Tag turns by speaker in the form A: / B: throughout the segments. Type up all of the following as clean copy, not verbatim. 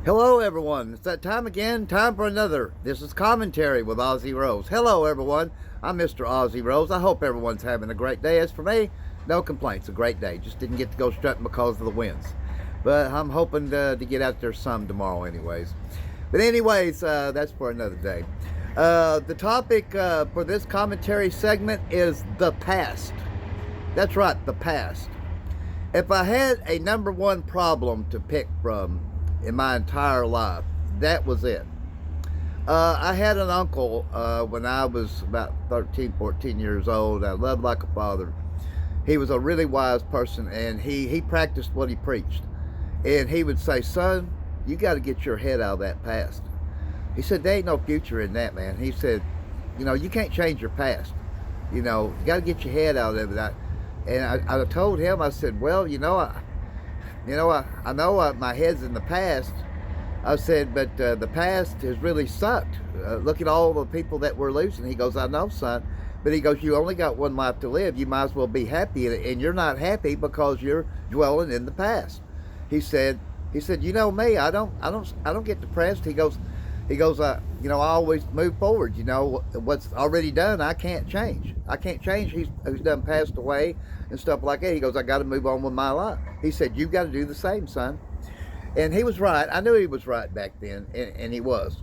A: Hello, everyone. It's that time again. Time for another. This is Commentary with Ozzy Rose. Hello, everyone. I'm Mr. Ozzy Rose. I hope everyone's having a great day. As for me, no complaints. A great day. Just didn't get to go strutting because of the winds. But I'm hoping to get out there some tomorrow, anyways. But, anyways, that's for another day. The topic for this commentary segment is the past. That's right, the past. If I had a number one problem to pick from in my entire life, that was it. I had an uncle when I was about 13, 14 years old. I loved like a father. He was a really wise person, and he practiced what he preached. And he would say, son, you got to get your head out of that past. He said, there ain't no future in that, man. He said, you can't change your past. You got to get your head out of it. And I told him, I said, well, I know my head's in the past. I said, but the past has really sucked. Look at all the people that we're losing. He goes, I know, son. But he goes, you only got one life to live. You might as well be happy. And you're not happy because you're dwelling in the past. He said, you know me, I don't get depressed. I always move forward. What's already done, I can't change. I can't change. Who's done passed away and stuff like that. He goes, I got to move on with my life. He said, you've got to do the same, son. And he was right. I knew he was right back then, and he was.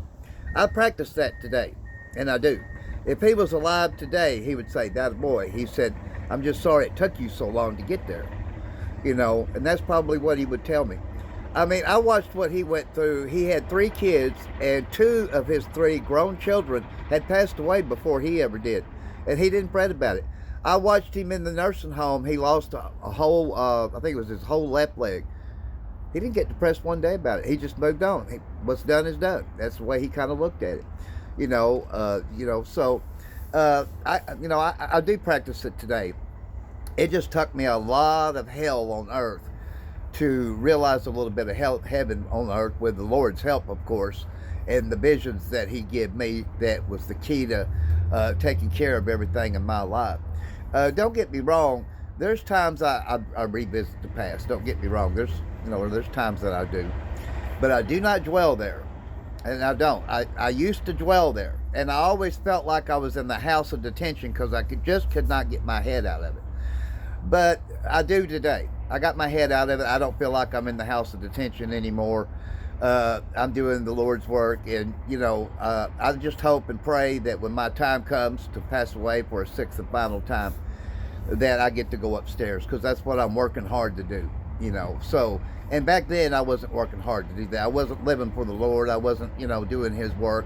A: I practice that today, and I do. If he was alive today, he would say, that boy. He said, I'm just sorry it took you so long to get there. And that's probably what he would tell me. I mean, I watched what he went through. He had 3 kids, and 2 of his 3 grown children had passed away before he ever did, and he didn't fret about it. I watched him in the nursing home. He lost a whole, I think it was his whole left leg. He didn't get depressed one day about it. He just moved on. What's done is done. That's the way he kind of looked at it. So I do practice it today. It just took me a lot of hell on earth to realize a little bit of heaven on earth with the Lord's help, of course, and the visions that he gave me. That was the key to taking care of everything in my life. Don't get me wrong. There's times I revisit the past. Don't get me wrong. There's times that I do, but I do not dwell there, and I don't. I used to dwell there, and I always felt like I was in the house of detention because I could not get my head out of it. But I do today. I got my head out of it. I don't feel like I'm in the house of detention anymore. I'm doing the Lord's work, and I just hope and pray that when my time comes to pass away for a 6th and final time, that I get to go upstairs, because that's what I'm working hard to do. So, and back then I wasn't working hard to do that. I wasn't living for the Lord. I wasn't doing His work,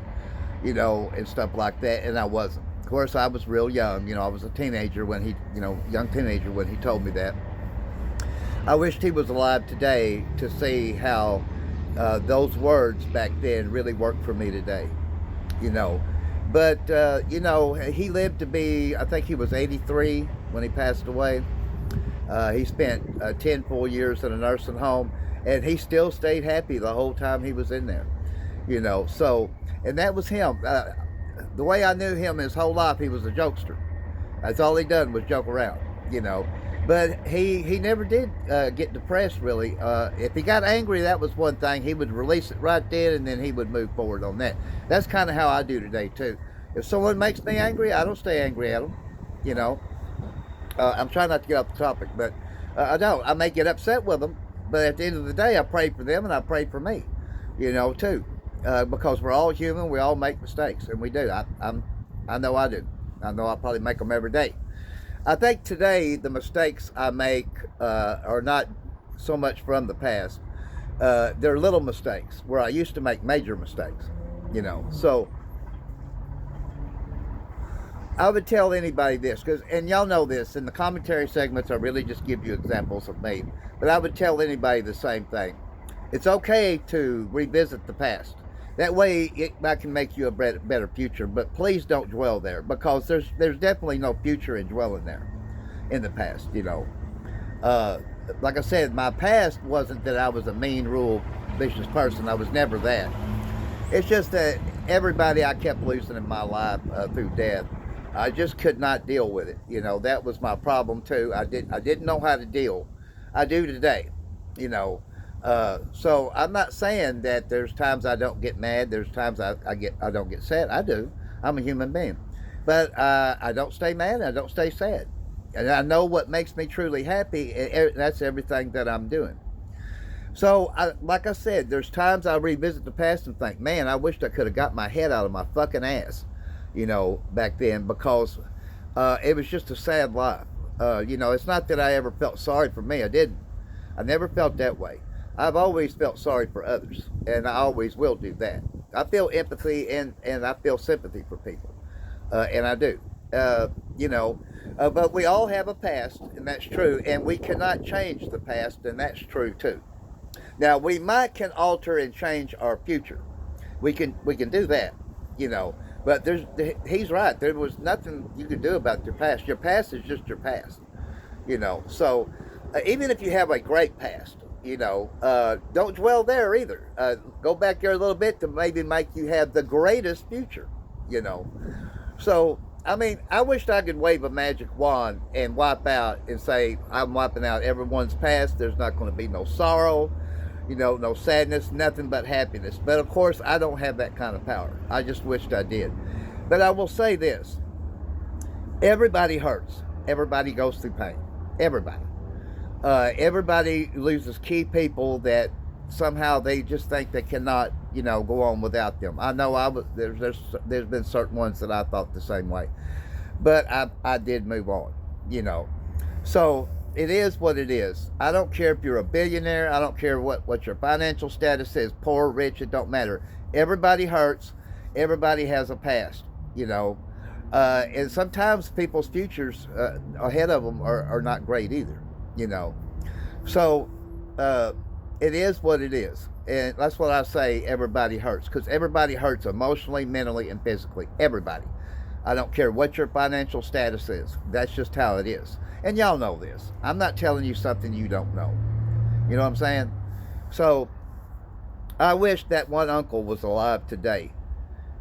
A: and stuff like that. And I wasn't. Of course, I was real young. I was a teenager when young teenager when he told me that. I wished he was alive today to see how those words back then really worked for me today. But he lived to be, I think he was 83 when he passed away. He spent 10 full years in a nursing home, and he still stayed happy the whole time he was in there. So, and that was him. The way I knew him his whole life, he was a jokester. That's all he done was joke around. But he never did get depressed, really. If he got angry, that was one thing. He would release it right then, and then he would move forward on that. That's kind of how I do today, too. If someone makes me angry, I don't stay angry at them. I'm trying not to get off the topic, but I don't. I may get upset with them, but at the end of the day, I pray for them, and I pray for me, too. Because we're all human. We all make mistakes, and we do. I know I do. I know I probably make them every day. I think today the mistakes I make are not so much from the past. They're little mistakes where I used to make major mistakes, So I would tell anybody this, and y'all know this, in the commentary segments I really just give you examples of me, but I would tell anybody the same thing. It's okay to revisit the past. That way that can make you a better future, but please don't dwell there, because there's definitely no future in dwelling there in the past. Like I said, my past wasn't that I was a mean, cruel, vicious person. I was never that. It's just that everybody I kept losing in my life through death, I just could not deal with it. That was my problem too. I didn't know how to deal. I do today. So I'm not saying that there's times I don't get mad. There's times I don't get sad. I do. I'm a human being, but I don't stay mad. And I don't stay sad, and I know what makes me truly happy. And that's everything that I'm doing. So, like I said, there's times I revisit the past and think, man, I wished I could have got my head out of my fucking ass, back then, because it was just a sad life. It's not that I ever felt sorry for me. I didn't. I never felt that way. I've always felt sorry for others, and I always will do that. I feel empathy and I feel sympathy for people, and I do. But we all have a past, and that's true, and we cannot change the past, and that's true too. Now we can alter and change our future. We can do that, But he's right. There was nothing you could do about your past. Your past is just your past, So even if you have a great past, don't dwell there either. Go back there a little bit to maybe make you have the greatest future, So I mean, I wished I could wave a magic wand and wipe out and say I'm wiping out everyone's past. There's not going to be no sorrow. No sadness, nothing but happiness. But of course, I don't have that kind of power. I just wished I did. But I will say this. Everybody hurts. Everybody goes through pain. Everybody. Everybody loses key people that somehow they just think they cannot, go on without them. I know there's been certain ones that I thought the same way. But I did move on, So it is what it is. I don't care if you're a billionaire. I don't care what your financial status is, poor, rich, it don't matter. Everybody hurts. Everybody has a past, and sometimes people's futures ahead of them are not great either, So it is what it is. And that's what I say, everybody hurts. Because everybody hurts emotionally, mentally, and physically. Everybody. I don't care what your financial status is. That's just how it is. And y'all know this. I'm not telling you something you don't know. You know what I'm saying? So, I wish that one uncle was alive today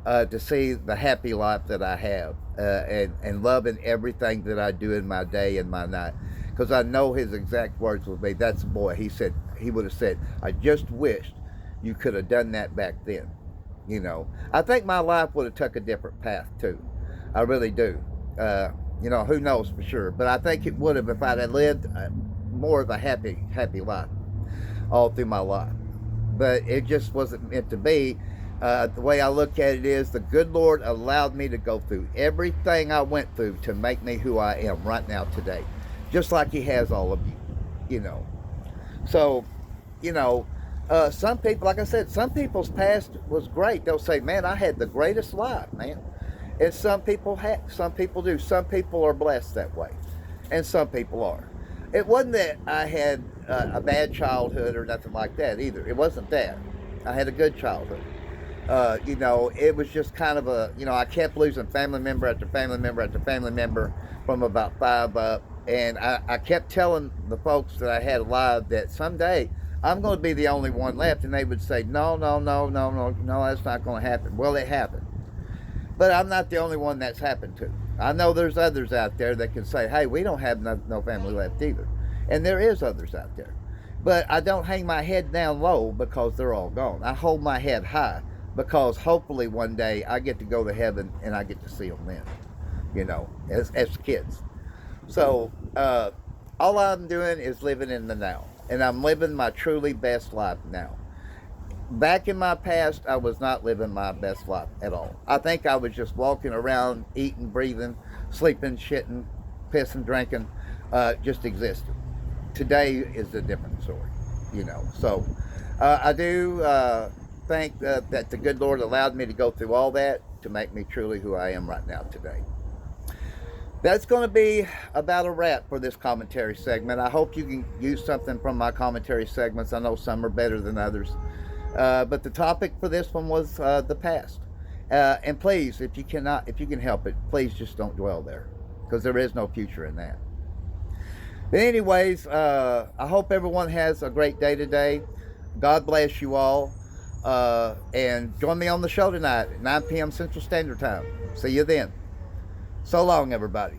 A: to see the happy life that I have and loving everything that I do in my day and my night. Because I know his exact words would be, that's a boy. He would have said, I just wished you could have done that back then. I think my life would have took a different path too. I really do. Who knows for sure. But I think it would have if I'd have lived more of a happy life all through my life. But it just wasn't meant to be. The way I look at it is the good Lord allowed me to go through everything I went through to make me who I am right now today. Just like he has all of you, So, some people, like I said, some people's past was great. They'll say, man, I had the greatest life, man. And some people do. Some people are blessed that way. And some people are. It wasn't that I had a bad childhood or nothing like that either. It wasn't that. I had a good childhood. It was just kind of I kept losing family member after family member after family member from about 5 up. And I kept telling the folks that I had alive that someday I'm going to be the only one left. And they would say, no, that's not going to happen. Well, it happened. But I'm not the only one that's happened to. I know there's others out there that can say, hey, we don't have no family left either. And there is others out there. But I don't hang my head down low because they're all gone. I hold my head high because hopefully one day I get to go to heaven and I get to see them then, as kids. So all I'm doing is living in the now. And I'm living my truly best life now. Back in my past, I was not living my best life at all. I think I was just walking around, eating, breathing, sleeping, shitting, pissing, drinking, just existing. Today is a different story, So I do think that the good Lord allowed me to go through all that to make me truly who I am right now today. That's going to be about a wrap for this commentary segment. I hope you can use something from my commentary segments. I know some are better than others. But the topic for this one was the past. And please, if you can help it, please just don't dwell there. Because there is no future in that. But anyways, I hope everyone has a great day today. God bless you all. And join me on the show tonight at 9 p.m. Central Standard Time. See you then. So long, everybody.